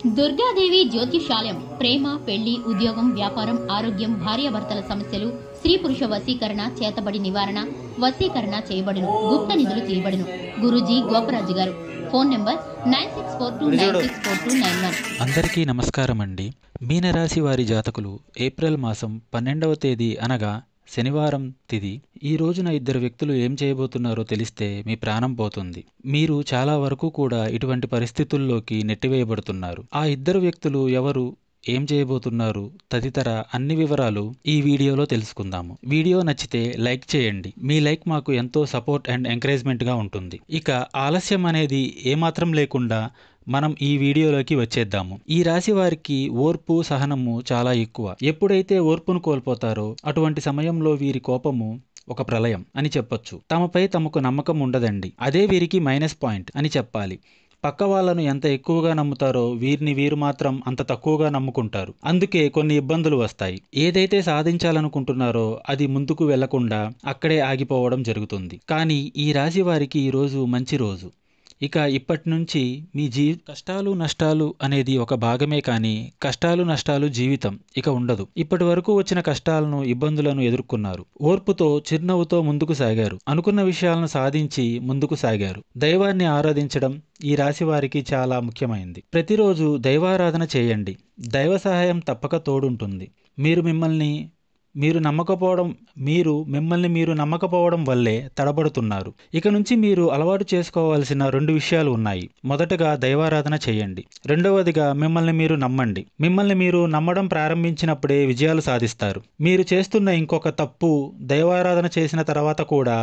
దుర్గాదేవి జ్యోతిషాలయం ప్రేమ, పెళ్లి, ఉద్యోగం, వ్యాపారం, ఆరోగ్యం, భార్యాభర్తల సమస్యలు, స్త్రీ పురుష వశీకరణ, చేతబడి నివారణ, వశీకరణ చేయబడును, గుప్త నిధులు తీయబడును. గురూజీ గోపరాజు గారు. Phone number 9642964291. అందరికీ నమస్కారం అండి. మీనరాశి వారి జాతకులు ఏప్రిల్ మాసం 12వ తేదీ అనగా శనివారం తిథి. ఈ రోజున ఇద్దరు వ్యక్తులు ఏం చేయబోతున్నారో తెలిస్తే మీ ప్రాణం పోతుంది. మీరు చాలా వరకు కూడా ఇటువంటి పరిస్థితుల్లోకి నెట్టివేయబడుతున్నారు. ఆ ఇద్దరు వ్యక్తులు ఎవరు, ఏం చేయబోతున్నారు తదితర అన్ని వివరాలు ఈ వీడియోలో తెలుసుకుందాము. వీడియో నచ్చితే లైక్ చేయండి. మీ లైక్ మాకు ఎంతో సపోర్ట్ అండ్ ఎంకరేజ్మెంట్గా ఉంటుంది. ఇక ఆలస్యం అనేది ఏమాత్రం లేకుండా మనం ఈ వీడియోలోకి వచ్చేద్దాము. ఈ రాశి వారికి ఓర్పు, సహనము చాలా ఎక్కువ. ఎప్పుడైతే ఓర్పును కోల్పోతారో అటువంటి సమయంలో వీరి కోపము ఒక ప్రళయం అని చెప్పొచ్చు. తమపై తమకు నమ్మకం ఉండదండి. అదే వీరికి మైనస్ పాయింట్ అని చెప్పాలి. పక్క వాళ్ళను ఎంత ఎక్కువగా నమ్ముతారో వీరిని వీరు మాత్రం అంత తక్కువగా నమ్ముకుంటారు. అందుకే కొన్ని ఇబ్బందులు వస్తాయి. ఏదైతే సాధించాలనుకుంటున్నారో అది ముందుకు వెళ్లకుండా అక్కడే ఆగిపోవడం జరుగుతుంది. కానీ ఈ రాశి వారికి ఈరోజు మంచి రోజు. ఇక ఇప్పటి నుంచి మీ కష్టాలు నష్టాలు అనేది ఒక భాగమే, కానీ కష్టాలు నష్టాలు జీవితం ఇక ఉండదు. ఇప్పటి వరకు వచ్చిన కష్టాలను, ఇబ్బందులను ఎదుర్కొన్నారు. ఓర్పుతో, చిరునవ్వుతో ముందుకు సాగారు. అనుకున్న విషయాలను సాధించి ముందుకు సాగారు. దైవాన్ని ఆరాధించడం ఈ రాశి వారికి చాలా ముఖ్యమైంది. ప్రతిరోజు దైవారాధన చేయండి. దైవ సహాయం తప్పక తోడుంటుంది. మీరు నమ్మకపోవడం వల్లే తడబడుతున్నారు. ఇక నుంచి మీరు అలవాటు చేసుకోవాల్సిన 2 విషయాలు ఉన్నాయి. మొదటగా దైవారాధన చేయండి. రెండవదిగా మిమ్మల్ని మీరు నమ్మండి. మిమ్మల్ని మీరు నమ్మడం ప్రారంభించినప్పుడే విజయాలు సాధిస్తారు. మీరు చేస్తున్న ఇంకొక తప్పు, దైవారాధన చేసిన తర్వాత కూడా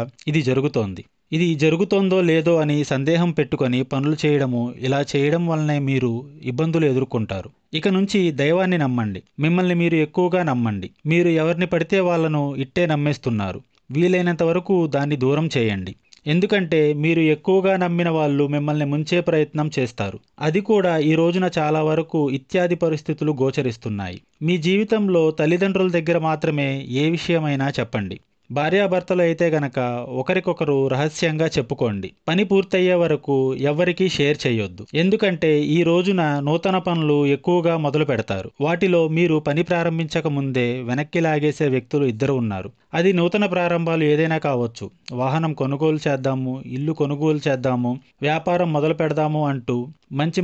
ఇది జరుగుతోందో లేదో అని సందేహం పెట్టుకొని పనులు చేయడము. ఇలా చేయడం వల్లనే మీరు ఇబ్బందులు ఎదుర్కొంటారు. ఇక నుంచి దైవాన్ని నమ్మండి. మిమ్మల్ని మీరు ఎక్కువగా నమ్మండి. మీరు ఎవరిని పడితే వాళ్ళను ఇట్టే నమ్మేస్తున్నారు. వీలైనంత వరకు దాన్ని దూరం చేయండి. ఎందుకంటే మీరు ఎక్కువగా నమ్మిన వాళ్ళు మిమ్మల్ని ముంచే ప్రయత్నం చేస్తారు. అది కూడా ఈ రోజున చాలా వరకు ఇత్యాది పరిస్థితులు గోచరిస్తున్నాయి. మీ జీవితంలో తల్లిదండ్రుల దగ్గర మాత్రమే ఏ విషయమైనా చెప్పండి. భార్యాభర్తలు అయితే గనక ఒకరికొకరు రహస్యంగా చెప్పుకోండి. పని పూర్తయ్యే వరకు ఎవ్వరికీ షేర్ చేయొద్దు. ఎందుకంటే ఈ రోజున నూతన పనులు ఎక్కువగా మొదలు పెడతారు. వాటిలో మీరు పని ప్రారంభించక ముందే వెనక్కి లాగేసే వ్యక్తులు ఇద్దరు ఉన్నారు. అది నూతన ప్రారంభాలు ఏదైనా కావచ్చు. వాహనం కొనుగోలు చేద్దాము, ఇల్లు కొనుగోలు చేద్దాము, వ్యాపారం మొదలు పెడదాము అంటూ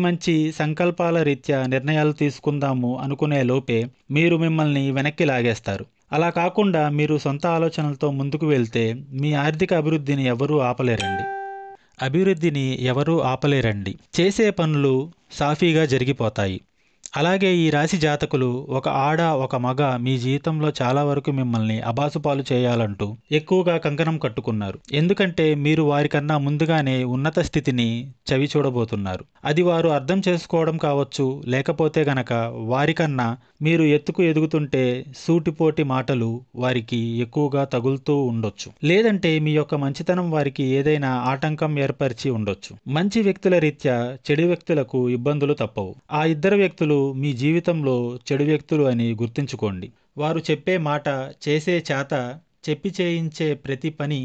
మంచి సంకల్పాల రీత్యా నిర్ణయాలు తీసుకుందాము అనుకునే లోపే మీరు మిమ్మల్ని వెనక్కి లాగేస్తారు. అలా కాకుండా మీరు సొంత ఆలోచనలతో ముందుకు వెళ్తే మీ ఆర్థిక అభివృద్ధిని ఎవరూ ఆపలేరండి. చేసే పనులు సాఫీగా జరిగిపోతాయి. అలాగే ఈ రాశి జాతకులు ఒక ఆడ, ఒక మగ మీ జీవితంలో చాలా వరకు మిమ్మల్ని అబాసుపాలు చేయాలంటూ ఎక్కువగా కంకణం కట్టుకున్నారు. ఎందుకంటే మీరు వారికన్నా ముందుగానే ఉన్నత స్థితిని చవి చూడబోతున్నారు. అది వారు అర్థం చేసుకోవడం కావచ్చు, లేకపోతే గనక వారికన్నా మీరు ఎదుగుతుంటే సూటిపోటి మాటలు వారికి ఎక్కువగా తగులుతూ ఉండొచ్చు. లేదంటే మీ యొక్క మంచితనం వారికి ఏదైనా ఆటంకం ఏర్పరిచి ఉండొచ్చు. మంచి వ్యక్తుల రీత్యా చెడు వ్యక్తులకు ఇబ్బందులు తప్పవు. ఆ ఇద్దరు వ్యక్తులు మీ జీవితంలో చెడు వ్యక్తులు అని గుర్తుంచుకోండి. వారు చెప్పే మాట, చేసే చేత, చెప్పి చేయించే ప్రతి పని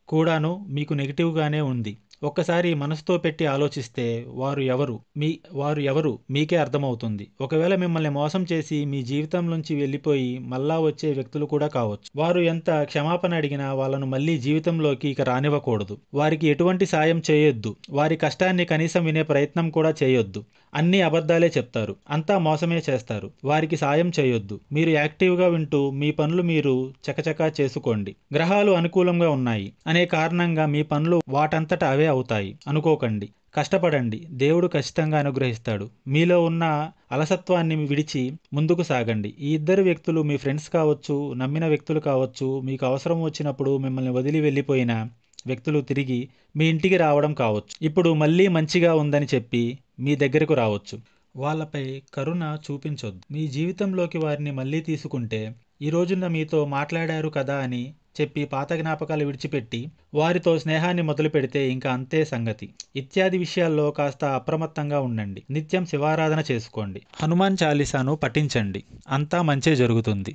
కూడాను మీకు నెగిటివ్గానే ఉంది. ఒక్కసారి మనసుతో పెట్టి ఆలోచిస్తే వారు ఎవరు మీకే అర్థమవుతుంది. ఒకవేళ మిమ్మల్ని మోసం చేసి మీ జీవితం నుంచి వెళ్ళిపోయి మళ్ళా వచ్చే వ్యక్తులు కూడా కావచ్చు. వారు ఎంత క్షమాపణ అడిగినా వాళ్ళను మళ్ళీ జీవితంలోకి ఇక రానివ్వకూడదు. వారికి ఎటువంటి సాయం చేయొద్దు. వారి కష్టాన్ని కనీసం వినే ప్రయత్నం కూడా చేయొద్దు. అన్ని అబద్ధాలే చెప్తారు. అంతా మోసమే చేస్తారు. వారికి సాయం చేయొద్దు. మీరు యాక్టివ్గా వింటూ మీ పనులు మీరు చకచకా చేసుకోండి. గ్రహాలు అనుకూలంగా ఉన్నాయి అనే కారణంగా మీ పనులు వాటంతట అవే అవుతాయి అనుకోకండి. కష్టపడండి. దేవుడు ఖచ్చితంగా అనుగ్రహిస్తాడు. మీలో ఉన్న అలసత్వాన్ని విడిచి ముందుకు సాగండి. ఈ ఇద్దరు వ్యక్తులు మీ ఫ్రెండ్స్ కావచ్చు, నమ్మిన వ్యక్తులు కావచ్చు, మీకు అవసరం వచ్చినప్పుడు మిమ్మల్ని వదిలి వెళ్ళిపోయిన వ్యక్తులు తిరిగి మీ ఇంటికి రావడం కావచ్చు. ఇప్పుడు మళ్ళీ మంచిగా ఉందని చెప్పి మీ దగ్గరకు రావచ్చు. వాళ్ళపై కరుణ చూపించొద్దు. మీ జీవితంలోకి వారిని మళ్ళీ తీసుకుంటే ఈ రోజున మీతో మాట్లాడారు కదా అని చెప్పి పాత జ్ఞాపకాలు విడిచిపెట్టి వారితో స్నేహాన్ని మొదలు పెడితే ఇంకా అంతే సంగతి. ఇత్యాది విషయాల్లో కాస్త అప్రమత్తంగా ఉండండి. నిత్యం శివారాధన చేసుకోండి. హనుమాన్ చాలీసాను పఠించండి. అంతా మంచే జరుగుతుంది.